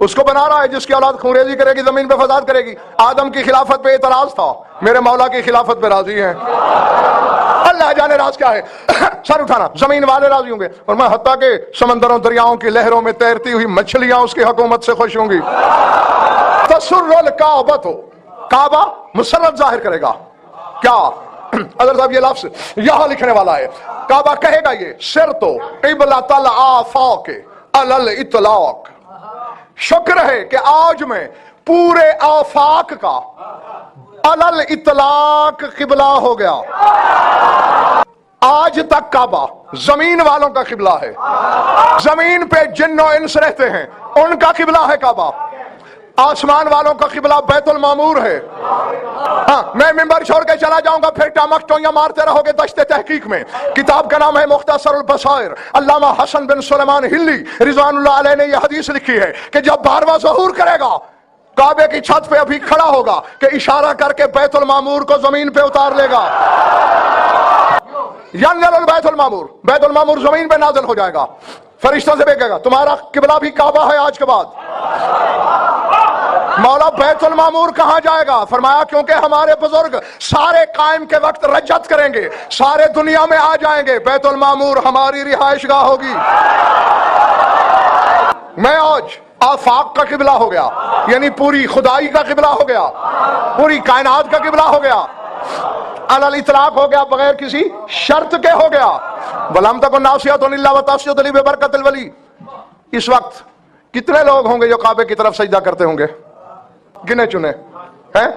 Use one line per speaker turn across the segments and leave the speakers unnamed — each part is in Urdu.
اس کو بنا رہا ہے جس کی اولاد خونریزی کرے گی، زمین پہ فساد کرے گی. آدم کی خلافت پہ اعتراض تھا، میرے مولا کی خلافت پہ راضی ہیں. اللہ جانے راز کیا ہے. سر اٹھانا، زمین والے راضی ہوں گے، اور میں حتیٰ کہ سمندروں دریاؤں کی لہروں میں تیرتی ہوئی مچھلیاں اس کی حکومت سے خوش ہوں گی. تسر الکعبۃ، کعبہ مسرت ظاہر کرے گا. کیا حضرت صاحب یہ لفظ یہاں لکھنے والا ہے، کعبہ کہے گا یہ سرت قبلۃ الآفاق علی الاطلاق. شکر ہے کہ آج میں پورے آفاق کا علی الاطلاق قبلہ ہو گیا. آج تک کعبہ زمین والوں کا قبلہ ہے، زمین پہ جن و انس رہتے ہیں ان کا قبلہ ہے کعبہ. آسمان والوں کا قبلہ بیت المعمور ہے. ہاں میں منبر چھوڑ کے چلا جاؤں گا، پھر ٹامک ٹوئیاں مارتے رہو گے دشت تحقیق میں. کتاب کا نام ہے مختصر البصائر. علامہ حسن بن سلیمان ہلی رضوان اللہ علیہ نے یہ حدیث لکھی ہے کہ جب 12واں ظہور کرے گا، کعبے کی چھت پہ ابھی کھڑا ہوگا کہ اشارہ کر کے بیت المعمور کو زمین پہ اتار لے گا. ینزل البیت المعمور، بیت المعمور زمین پہ نازل ہو جائے گا. فرشتوں سے بھی کہے گا تمہارا قبلہ بھی کعبہ ہے آج کے بعد. مولا بیت المعمور کہاں جائے گا؟ فرمایا کیونکہ ہمارے بزرگ سارے قائم کے وقت رجت کریں گے، سارے دنیا میں آ جائیں گے، بیت المعمور ہماری رہائش گاہ ہوگی. میں آج آفاق کا قبلہ ہو گیا، یعنی پوری خدائی کا قبلہ ہو گیا، پوری کائنات کا قبلہ ہو گیا، علی الاطلاق ہو گیا، بغیر کسی شرط کے ہو گیا. وَلَمْ تَكُنْ نَاصِيَةٌ إِلَّا وَتَسْجُدُ لِي بِبَرَكَةِ الْوَلِيِّ. اس وقت کتنے لوگ ہوں گے جو کعبے کی طرف سجدہ کرتے ہوں گے؟ گنے چنے ہیں.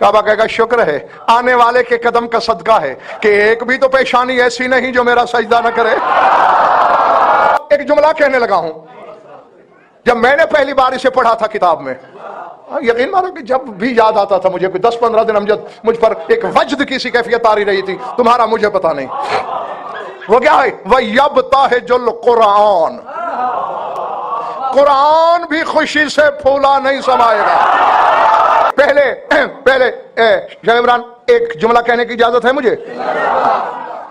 کعبہ کہے گا شکر ہے آنے والے کے قدم کا صدقہ ہے کہ ایک بھی تو پیشانی ایسی نہیں جو میرا سجدہ نہ کرے. ایک جملہ کہنے لگا ہوں، جب میں نے پہلی بار اسے پڑھا تھا کتاب میں، یقین مانو کہ جب بھی یاد آتا تھا مجھے، کوئی 10-15 دن امجد مجھ پر ایک وجد کی سی کیفیت آ رہی تھی، تمہارا مجھے پتا نہیں. وہ کیا ہے؟ وَيَبْتَهِجُ الْقُرْآنُ، قرآن بھی خوشی سے پھولا نہیں سمائے گا. پہلے شاہ عمران ایک جملہ کہنے کی اجازت ہے مجھے؟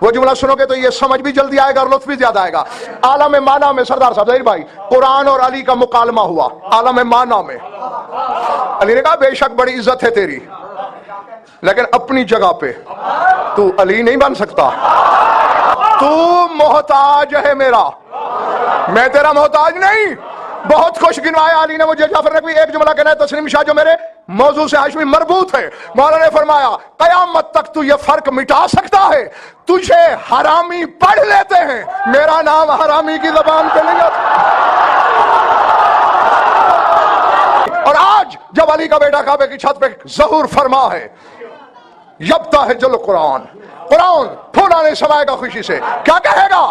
وہ جملہ سنو گے تو یہ سمجھ بھی جلدی آئے گا اور لطف بھی زیادہ آئے گا. عالم معنی میں سردار صاحب ظہیر بھائی، قرآن اور علی کا مکالمہ ہوا عالم معنی میں. علی نے کہا بے شک بڑی عزت ہے تیری، لیکن اپنی جگہ پہ تو علی نہیں بن سکتا، تو محتاج ہے میرا، میں تیرا محتاج نہیں. بہت خوش گنوایا علی نے مجھے. جعفر نقوی ایک جملہ کہنا ہے تسلیم شاہ جو میرے موضوع سے ہاشمی مربوط ہے. مولا نے فرمایا قیامت تک تو یہ فرق مٹا سکتا ہے، تجھے حرامی پڑھ لیتے ہیں، میرا نام حرامی کی زبان پہ نہیں آتا. اور آج جب علی کا بیٹا کعبے کی چھت پہ ظہور فرما ہے، یبتہج القرآن، قرآن پھولا نہیں سمائے گا خوشی سے. کیا کہے گا؟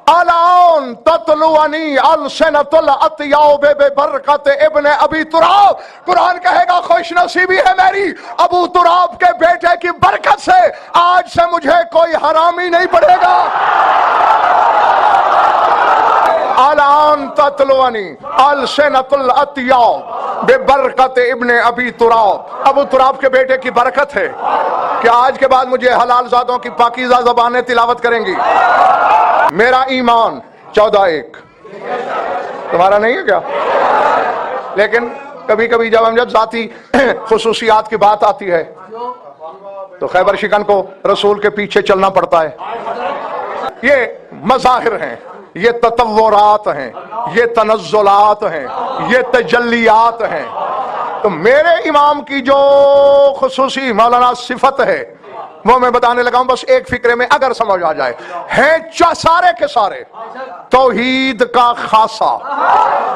الان تطلونی السنۃ الاطیاب ببرکت ابن ابی تراب. قرآن کہے گا خوش نصیبی ہے میری، ابو تراب کے بیٹے کی برکت سے آج سے مجھے کوئی حرامی نہیں پڑے گا. الان تطلونی السنۃ الاطیاب ببرکت ابن ابی تراب. ابو تراب کے بیٹے کی برکت ہے کہ آج کے بعد مجھے حلال زادوں کی پاکیزہ زبانیں تلاوت کریں گی. میرا ایمان 14:1 تمہارا نہیں ہے کیا؟ لیکن کبھی کبھی جب ہم ذاتی خصوصیات کی بات آتی ہے تو خیبر شکن کو رسول کے پیچھے چلنا پڑتا ہے. یہ مظاہر ہیں، یہ تطورات ہیں، یہ تنزلات ہیں، یہ تجلیات ہیں. تو میرے امام کی جو خصوصی مولانا صفت ہے وہ میں بتانے لگا ہوں، بس ایک فکرے میں اگر سمجھ آ جائے. ہیں سارے کے سارے توحید کا خاصہ،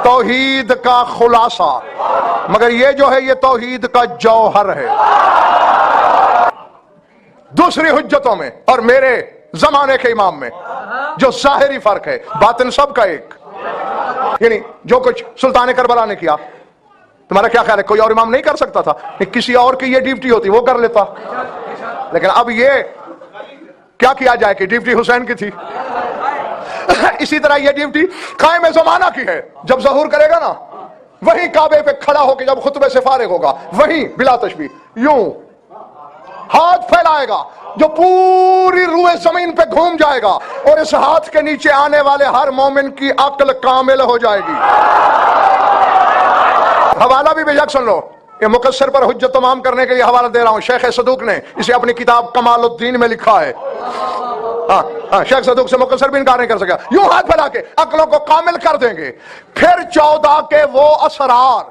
توحید کا خلاصہ، مگر یہ جو ہے یہ توحید کا جوہر ہے. دوسری حجتوں میں اور میرے زمانے کے امام میں جو ظاہری فرق ہے، باطن سب کا ایک. یعنی جو کچھ سلطان کربلا نے کیا، تمہارا کیا خیال ہے کوئی اور امام نہیں کر سکتا تھا؟ کسی اور کی یہ ڈیوٹی ہوتی وہ کر لیتا. لیکن اب یہ کیا کیا جائے کہ ڈیوٹی حسین کی تھی. اسی طرح یہ ڈیوٹی قائم زمانہ کی ہے. جب ظہور کرے گا نا، وہی کعبے پہ کھڑا ہو کے جب خطبے سے فارغ ہوگا، وہی بلا تشبیہ یوں ہاتھ پھیلائے گا جو پوری روئے زمین پہ گھوم جائے گا، اور اس ہاتھ کے نیچے آنے والے ہر مومن کی عقل کامل ہو جائے گی. حوالہ بھی بے شک سن لو، یہ مقصر پر حجت تمام کرنے کے لیے حوالہ دے رہا ہوں، شیخ صدوق نے اسے اپنی کتاب کمال الدین میں لکھا ہے۔ ہاں شیخ صدوق سے مقصر بھی انکار نہیں کر سکا۔ یوں ہاتھ پھیلا کے عقلوں کو کامل کر دیں گے، پھر 14 کے وہ اسرار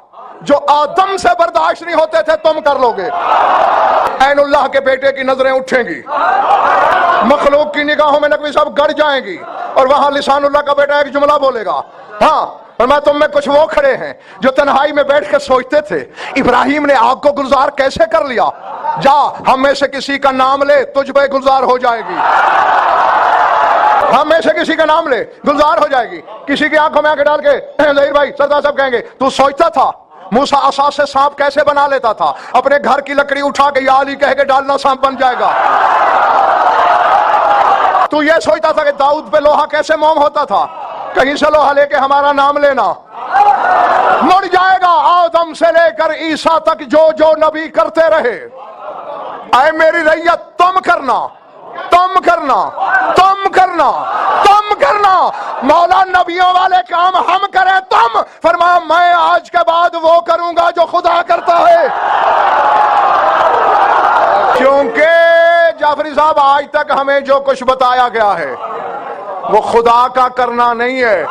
جو آدم سے برداشت نہیں ہوتے تھے تم کر لو گے۔ عین اللہ کے بیٹے کی نظریں اٹھیں گی، مخلوق کی نگاہوں میں نقوی صاحب گڑ جائیں گی، اور وہاں لسان اللہ کا بیٹا ایک جملہ بولے گا، ہاں اور میں تم میں کچھ وہ کھڑے ہیں جو تنہائی میں بیٹھ کے سوچتے تھے ابراہیم نے آگ کو گلزار کیسے کر لیا، جا ہم میں سے کسی کا نام لے تجھ پہ گلزار ہو جائے گی، ہم میں سے کسی کا نام لے گلزار ہو جائے گی۔ کسی کی آنکھوں میں آنکھ ڈال کے ظہیر بھائی سردار صاحب کہیں گے تو سوچتا تھا موسیٰ عصا سے سانپ کیسے بنا لیتا تھا، اپنے گھر کی لکڑی اٹھا کے یا علی کہہ کے ڈالنا سانپ بن جائے گا۔ تو یہ سوچتا تھا کہ داؤد پہ لوہا کیسے موم ہوتا تھا، کہیں سے لوہا لے کے ہمارا نام لینا مڑ جائے گا۔ آدم سے لے کر عیسیٰ تک جو جو نبی کرتے رہے، اے میری رعیت تم کرنا، تم کرنا، تم کرنا، تم کرنا، مولا نبیوں والے کام ہم کریں تم، فرمایا میں آج کے بعد وہ کروں گا جو خدا کرتا ہے۔ کیونکہ جعفری صاحب آج تک ہمیں جو کچھ بتایا گیا ہے وہ خدا کا کرنا نہیں ہے۔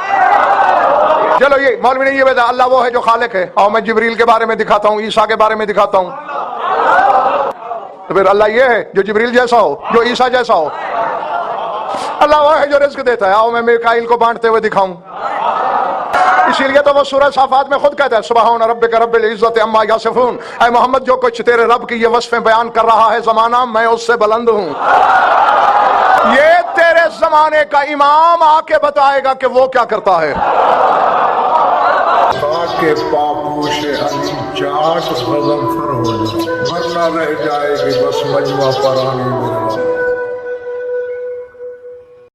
چلو یہ مولوی نے یہ بتایا اللہ وہ ہے جو خالق ہے، اور میں جبریل کے بارے میں دکھاتا ہوں، عیسیٰ کے بارے میں دکھاتا ہوں، تو پھر اللہ یہ ہے جو جبریل جیسا ہو، جو عیسیٰ جیسا ہو۔ اللہ وہ ہے جو رزق دیتا ہے، آؤ میں میکائیل کو بانٹتے ہوئے دکھاؤں۔ اسی لیے تو وہ سورہ صافات میں خود کہتا ہے سبحان ربک رب العزت عما یصفون، اے محمد جو کچھ تیرے رب کی یہ وصفیں بیان کر رہا ہے زمانہ، میں اس سے بلند ہوں۔ یہ تیرے زمانے کا امام آ کے بتائے گا کہ وہ کیا کرتا ہے۔
کے پاپوش علی چاٹ غضنفر ہو جائے، ورنہ رہ جائے گی بس مجمع پرانی میرے